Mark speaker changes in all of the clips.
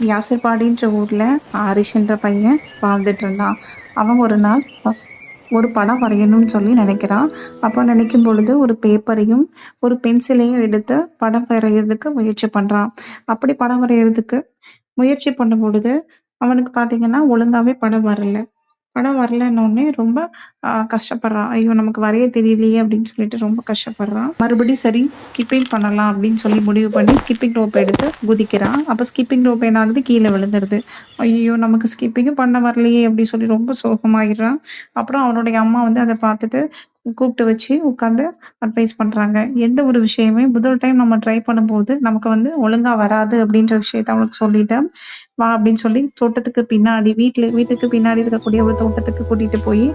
Speaker 1: யாசர்பாடின்ற ஊர்ல ஆரிஷ்ன்ற பையன் வாழ்ந்துட்டு இருந்தான். அவன் ஒரு நாள் ஒரு படம் வரையணும்னு சொல்லி நினைக்கிறான். அப்போ நினைக்கும் பொழுது ஒரு பேப்பரையும் ஒரு பென்சிலையும் எடுத்து படம் வரையறதுக்கு முயற்சி பண்றான். அப்படி படம் வரையறதுக்கு முயற்சி பண்ணும் பொழுது அவனுக்கு பார்த்தீங்கன்னா ஒழுங்காவே படம் வரல. படம் வரலன்னோனே ரொம்ப கஷ்டப்படுறான். ஐயோ! நமக்கு வரைய தெரியலையே அப்படின்னு சொல்லிட்டு ரொம்ப கஷ்டப்படுறான். மறுபடியும் சரி ஸ்கிப்பிங் பண்ணலாம் அப்படின்னு சொல்லி முடிவு பண்ணி ஸ்கிப்பிங் ரோப் எடுத்து குதிக்கிறான். அப்ப ஸ்கிப்பிங் ரோப் என்ன ஆகுது? கீழ விழுந்துருது. ஐயய்யோ! நமக்கு ஸ்கிப்பிங்கும் பண்ண வரலையே அப்படின்னு சொல்லி ரொம்ப சோகமாயிடுறான். அப்புறம் அவனுடைய அம்மா வந்து அத பார்த்துட்டு கூப்பிட்டு வச்சு உட்காந்து அட்வைஸ் பண்றாங்க. எந்த ஒரு விஷயமே முதல் டைம் நம்ம ட்ரை பண்ணும்போது நமக்கு வந்து ஒழுங்கா வராது அப்படின்ற விஷயத்த அவனுக்கு சொல்லிட்டு, வா அப்படின்னு சொல்லி தோட்டத்துக்கு பின்னாடி வீட்டுக்கு பின்னாடி இருக்கக்கூடிய ஒரு தோட்டத்துக்கு கூட்டிட்டு போய்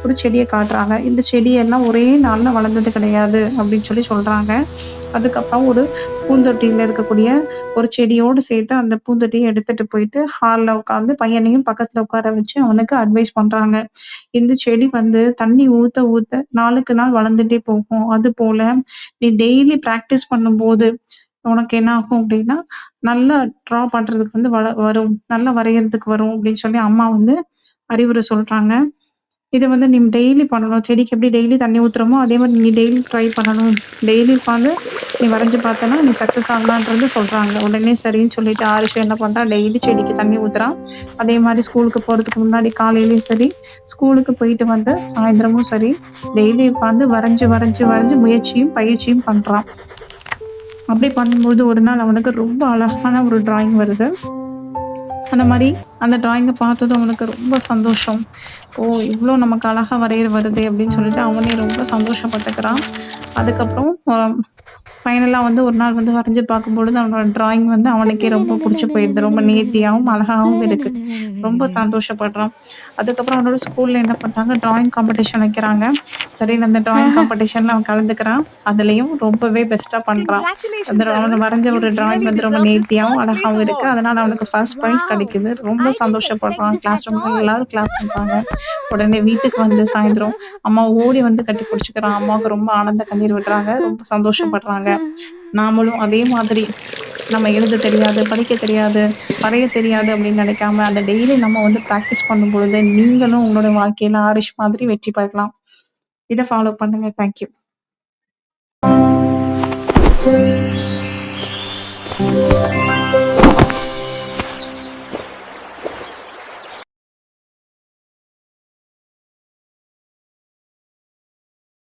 Speaker 1: ஒரு செடிய காட்டுறாங்க. இந்த செடியெல்லாம் ஒரே நாள்ல வளர்ந்தது கிடையாது அப்படின்னு சொல்லி சொல்றாங்க. அதுக்கப்புறம் ஒரு பூந்தொட்டியில இருக்கக்கூடிய ஒரு செடியோடு சேர்த்து அந்த பூந்தொட்டிய எடுத்துட்டு போயிட்டு ஹால்ல உட்காந்து பையனையும் பக்கத்துல உட்கார வச்சு அவனுக்கு அட்வைஸ் பண்றாங்க. இந்த செடி வந்து தண்ணி ஊத்த ஊத்த நாளுக்கு நாள் வளர்ந்துட்டே போகும். அதுபோல நீ டெய்லி பிராக்டிஸ் பண்ணும்போது உனக்கு என்ன ஆகும் அப்படின்னா, நல்லா ட்ரா பண்றதுக்கு வந்து வரும். நல்லா வரையறதுக்கு வரும் அப்படின்னு சொல்லி அம்மா வந்து அறிவுரை சொல்றாங்க. இத வந்து நீ டெய்லி பண்ணணும். செடிக்கு எப்படி டெய்லி தண்ணி ஊத்துறோமோ, அதே மாரி நீ டெய்லி ட்ரை பண்ணணும். டெய்லி உட்காந்து நீ வரைஞ்சு பார்த்தன்னா, நீ சக்சஸ் ஆகலான்றது சொல்றாங்க. உடனே சரின்னு சொல்லிட்டு ஆரிஷ் என்ன பண்றான், டெய்லி செடிக்கு தண்ணி ஊத்துறான். அதே மாரி ஸ்கூலுக்கு போறதுக்கு முன்னாடி காலையிலயும் சரி, ஸ்கூலுக்கு போயிட்டு வந்து சாயந்திரமும் சரி, டெய்லி உட்காந்து வரைஞ்சு முயற்சியும், பயிற்சியும் பண்றான். அப்படி பண்ணும்போது ஒரு நாள் அவனுக்கு ரொம்ப அழகான ஒரு டிராயிங் வருது. அந்த மாரி அந்த டிராயிங்க பார்த்ததும் அவனுக்கு ரொம்ப சந்தோஷம். ஓ! இவ்ளோ நமக்கு அழகா வரைய வருதே அப்படின்னு சொல்லிட்டு அவனே ரொம்ப சந்தோஷப்பட்டுக்கிறான். அதுக்கப்புறம் ஃபைனலா வந்து ஒரு நாள் வந்து வரைஞ்சு பார்க்கும்பொழுது அவனோட டிராயிங் வந்து அவனுக்கே ரொம்ப புடிச்சு போயிடுது. ரொம்ப நேர்த்தியாவும், அழகாவும் இருக்கு. ரொம்ப சந்தோஷப்படுறான். அதுக்கப்புறம் அவனோட ஸ்கூல்ல என்ன பண்றாங்க, டிராயிங் காம்படிஷன் வைக்கிறாங்க. சரின்னு அந்த டிராயிங் காம்படிஷன்ல அவன் கலந்துக்கிறான். அதுலயும் ரொம்பவே பெஸ்ட்டா பண்றான். அந்த
Speaker 2: Congratulations,
Speaker 1: அவன்
Speaker 2: Arun.
Speaker 1: வரைஞ்ச
Speaker 2: You
Speaker 1: ஒரு டிராயிங்
Speaker 2: really
Speaker 1: வந்து ரொம்ப
Speaker 2: deserve this
Speaker 1: நேர்த்தியாவும்,
Speaker 2: first place
Speaker 1: அழகாவும் இருக்கு.
Speaker 2: award.
Speaker 1: அதனால அவனுக்கு ஃபர்ஸ்ட் பிரைஸ்
Speaker 2: Wow.
Speaker 1: கிடைக்குது. ரொம்ப
Speaker 2: I didn't expect
Speaker 1: சந்தோஷப்படுறான்.
Speaker 2: this
Speaker 1: கிளாஸ்
Speaker 2: at
Speaker 1: ரூம்ல
Speaker 2: all.
Speaker 1: எல்லாரும் கிளாப் பண்றாங்க. உடனே வீட்டுக்கு வந்து சாயந்தரம் அம்மா ஓடி வந்து கட்டி பிடிச்சுக்கிறான். அம்மாவுக்கு ரொம்ப ஆனந்த கண்ணீர் விடுறாங்க. ரொம்ப சந்தோஷப்படுறாங்க. நாமளும் அதே மாதிரி நம்ம எழுத தெரியாது, படிக்க தெரியாது, வரைய தெரியாது அப்படின்னு நினைக்காம, அத டெய்லி நம்ம வந்து பிராக்டிஸ் பண்ணும்பொழுது, நீங்களும் உங்களோட வாழ்க்கையில ஆரிஷ் மாதிரி வெற்றி பெறலாம். இத ஃபாலோ பண்ணுங்க. Thank you.